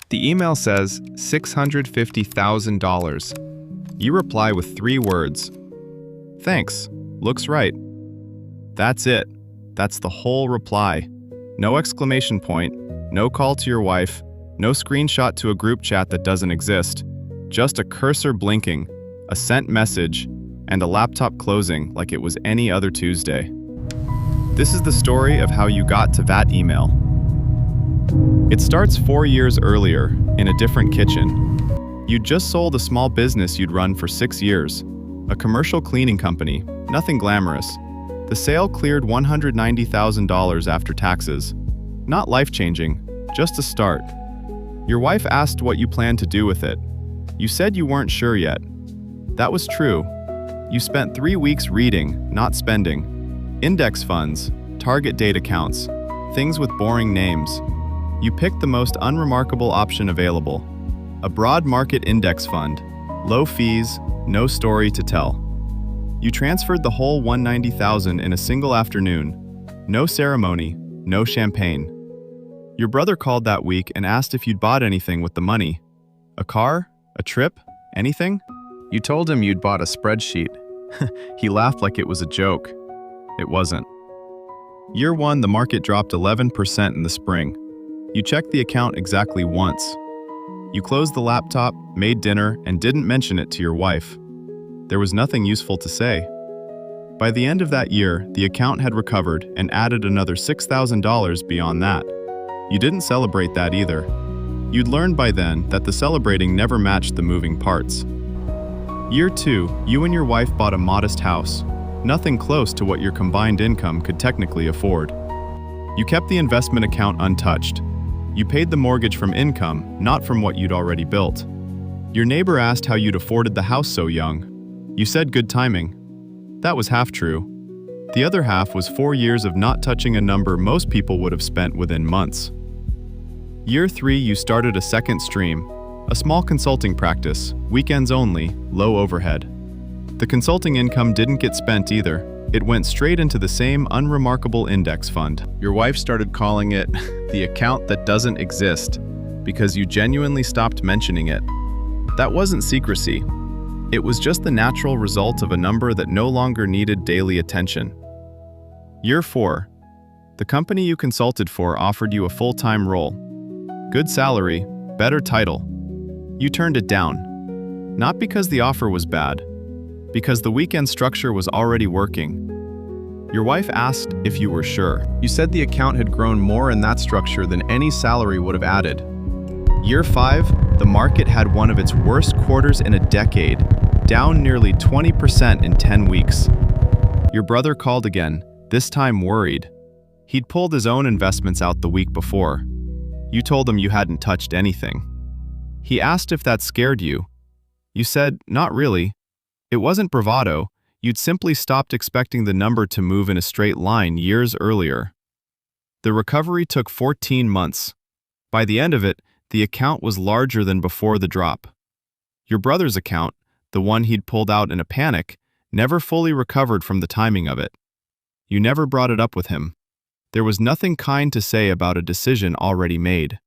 The email says $650,000. You reply with 3 words. Thanks. Looks right. That's it. That's the whole reply. No exclamation point, no call to your wife, no screenshot to a group chat that doesn't exist. Just a cursor blinking, a sent message, and a laptop closing like it was any other Tuesday. This is the story of how you got to that email. It starts 4 years earlier, in a different kitchen. You'd just sold a small business you'd run for 6 years, a commercial cleaning company, nothing glamorous. The sale cleared $190,000 after taxes. Not life-changing, just a start. Your wife asked what you planned to do with it. You said you weren't sure yet. That was true. You spent 3 weeks reading, not spending. Index funds, target date accounts, things with boring names. You picked the most unremarkable option available. A broad market index fund. Low fees, no story to tell. You transferred the whole $190,000 in a single afternoon. No ceremony, no champagne. Your brother called that week and asked if you'd bought anything with the money. A car? A trip? Anything? You told him you'd bought a spreadsheet. He laughed like it was a joke. It wasn't. Year 1, the market dropped 11% in the spring. You checked the account exactly once. You closed the laptop, made dinner, and didn't mention it to your wife. There was nothing useful to say. By the end of that year, the account had recovered and added another $6,000 beyond that. You didn't celebrate that either. You'd learned by then that the celebrating never matched the moving parts. Year 2, you and your wife bought a modest house, nothing close to what your combined income could technically afford. You kept the investment account untouched. You paid the mortgage from income, not from what you'd already built. Your neighbor asked how you'd afforded the house so young. You said good timing. That was half true. The other half was 4 years of not touching a number most people would have spent within months. Year 3, you started a second stream, a small consulting practice, weekends only, low overhead. The consulting income didn't get spent either. It went straight into the same unremarkable index fund. Your wife started calling it the account that doesn't exist because you genuinely stopped mentioning it. That wasn't secrecy. It was just the natural result of a number that no longer needed daily attention. Year 4. The company you consulted for offered you a full-time role. Good salary, better title. You turned it down. Not because the offer was bad, because the weekend structure was already working. Your wife asked if you were sure. You said the account had grown more in that structure than any salary would have added. Year 5, the market had one of its worst quarters in a decade, down nearly 20% in 10 weeks. Your brother called again, this time worried. He'd pulled his own investments out the week before. You told him you hadn't touched anything. He asked if that scared you. You said, not really. It wasn't bravado. You'd simply stopped expecting the number to move in a straight line years earlier. The recovery took 14 months. By the end of it, the account was larger than before the drop. Your brother's account, the one he'd pulled out in a panic, never fully recovered from the timing of it. You never brought it up with him. There was nothing kind to say about a decision already made.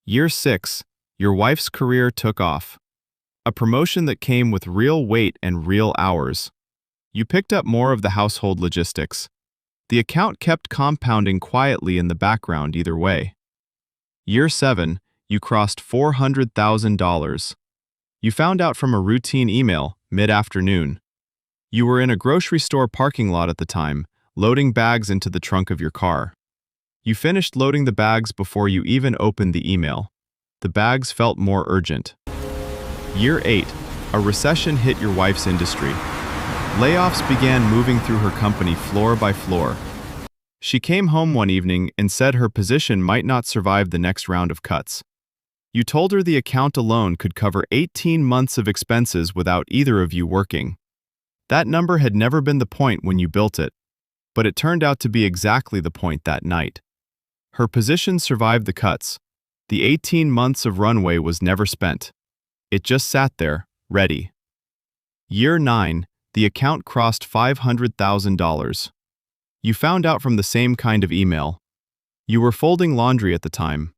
Year 6, your wife's career took off. A promotion that came with real weight and real hours. You picked up more of the household logistics. The account kept compounding quietly in the background either way. Year 7, you crossed $400,000. You found out from a routine email, mid-afternoon. You were in a grocery store parking lot at the time, loading bags into the trunk of your car. You finished loading the bags before you even opened the email. The bags felt more urgent. Year 8, a recession hit your wife's industry. Layoffs began moving through her company floor by floor. She came home one evening and said her position might not survive the next round of cuts. You told her the account alone could cover 18 months of expenses without either of you working. That number had never been the point when you built it, but it turned out to be exactly the point that night. Her position survived the cuts. The 18 months of runway was never spent. It just sat there, ready. Year 9, the account crossed $500,000. You found out from the same kind of email. You were folding laundry at the time.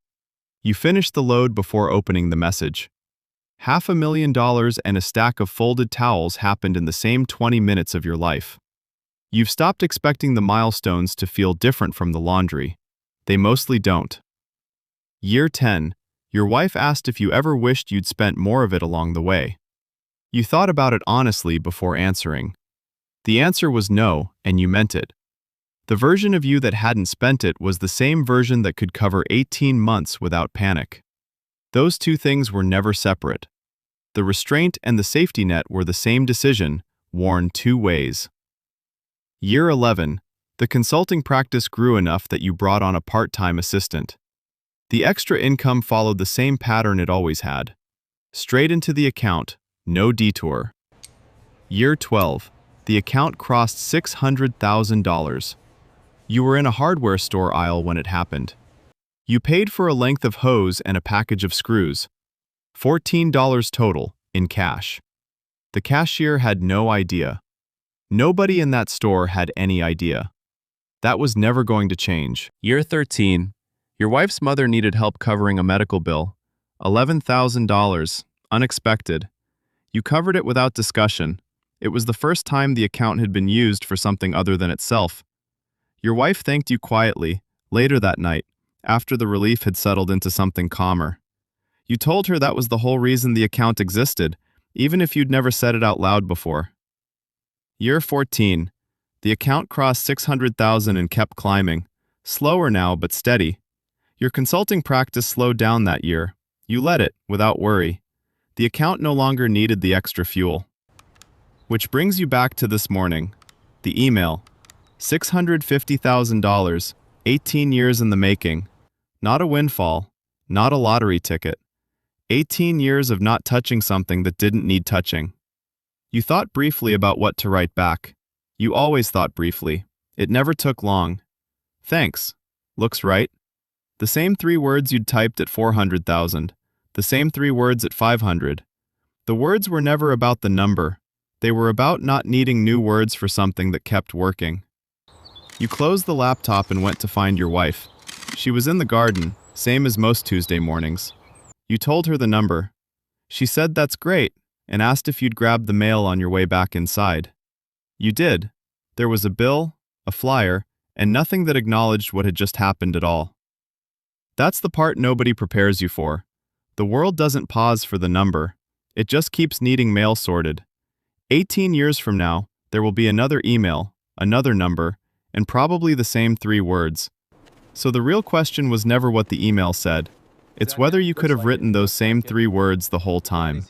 You finished the load before opening the message. $500,000 and a stack of folded towels happened in the same 20 minutes of your life. You've stopped expecting the milestones to feel different from the laundry. They mostly don't. Year 10. Your wife asked if you ever wished you'd spent more of it along the way. You thought about it honestly before answering. The answer was no, and you meant it. The version of you that hadn't spent it was the same version that could cover 18 months without panic. Those two things were never separate. The restraint and the safety net were the same decision, worn two ways. Year 11. The consulting practice grew enough that you brought on a part-time assistant. The extra income followed the same pattern it always had. Straight into the account, no detour. Year 12. The account crossed $600,000. You were in a hardware store aisle when it happened. You paid for a length of hose and a package of screws. $14 total, in cash. The cashier had no idea. Nobody in that store had any idea. That was never going to change. Year 13. Your wife's mother needed help covering a medical bill. $11,000, unexpected. You covered it without discussion. It was the first time the account had been used for something other than itself. Your wife thanked you quietly, later that night, after the relief had settled into something calmer. You told her that was the whole reason the account existed, even if you'd never said it out loud before. Year 14. The account crossed $600,000 and kept climbing. Slower now, but steady. Your consulting practice slowed down that year. You let it, without worry. The account no longer needed the extra fuel. Which brings you back to this morning. The email. $650,000, 18 years in the making. Not a windfall, not a lottery ticket. 18 years of not touching something that didn't need touching. You thought briefly about what to write back. You always thought briefly. It never took long. Thanks. Looks right. The same 3 words you'd typed at 400,000. The same 3 words at 500. The words were never about the number. They were about not needing new words for something that kept working. You closed the laptop and went to find your wife. She was in the garden, same as most Tuesday mornings. You told her the number. She said that's great, and asked if you'd grab the mail on your way back inside. You did. There was a bill, a flyer, and nothing that acknowledged what had just happened at all. That's the part nobody prepares you for. The world doesn't pause for the number. It just keeps needing mail sorted. 18 years from now, there will be another email, another number, and probably the same 3 words. So the real question was never what the email said. It's whether you could have written those same 3 words the whole time.